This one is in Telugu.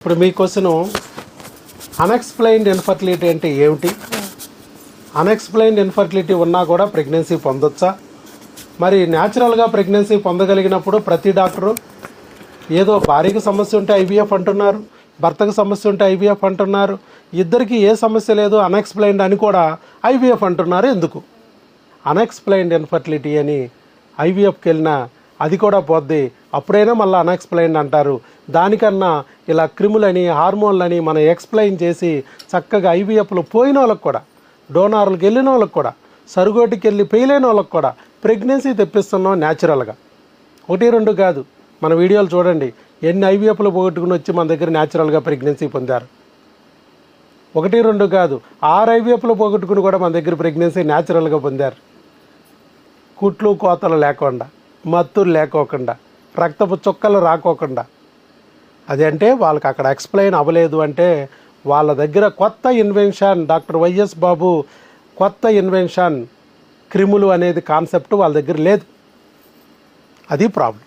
ఇప్పుడు మీ క్వశ్చన్ అన్ఎక్స్ప్లెయిన్డ్ ఇన్ఫర్టిలిటీ అంటే ఏమిటి, అన్ఎక్స్ప్లెయిన్డ్ ఇన్ఫర్టిలిటీ ఉన్నా కూడా ప్రెగ్నెన్సీ పొందొచ్చా, మరి న్యాచురల్గా ప్రెగ్నెన్సీ పొందగలిగినప్పుడు ప్రతి డాక్టరు ఏదో భార్యకి సమస్య ఉంటే ఐవీఎఫ్ అంటున్నారు, భర్తకు సమస్య ఉంటే ఐవీఎఫ్ అంటున్నారు, ఇద్దరికి ఏ సమస్య లేదు అన్ఎక్స్ప్లెయిన్డ్ అని కూడా ఐవీఎఫ్ అంటున్నారు. ఎందుకు? అన్ఎక్స్ప్లెయిన్డ్ ఇన్ఫర్టిలిటీ అని ఐవీఎఫ్కి వెళ్ళినా అది కూడా పోద్ది, అప్పుడైనా మళ్ళీ అన్ఎక్స్ప్లెయిన్డ్ అంటారు. దానికన్నా ఇలా క్రిములని హార్మోన్లని మనం ఎక్స్ప్లెయిన్ చేసి చక్కగా ఐవీఎఫ్లు పోయిన వాళ్ళకి కూడా, డోనార్లకు వెళ్ళిన వాళ్ళకి కూడా, సరుగోటికి వెళ్ళి పెయిలైన వాళ్ళకి కూడా ప్రెగ్నెన్సీ తెప్పిస్తున్నాం న్యాచురల్గా. 1-2 కాదు, మన వీడియోలు చూడండి, ఎన్ని ఐవీఎఫ్లు పోగొట్టుకుని వచ్చి మన దగ్గర న్యాచురల్గా ప్రెగ్నెన్సీ పొందారు. 1-2 కాదు, 6 ఐవీఎఫ్లు పోగొట్టుకుని కూడా మన దగ్గర ప్రెగ్నెన్సీ న్యాచురల్గా పొందారు. కుట్లు కోతలు లేకుండా, మత్తులు లేకోకుండా, రక్తపు చుక్కలు రాకోకుండా. అది అంటే వాళ్ళకి అక్కడ ఎక్స్ప్లెయిన్ అవ్వలేదు అంటే వాళ్ళ దగ్గర కొత్త ఇన్వెన్షన్, డాక్టర్ వైఎస్ బాబు కొత్త ఇన్వెన్షన్ క్రిములు అనేది కాన్సెప్ట్ వాళ్ళ దగ్గర లేదు. అది ప్రాబ్లం.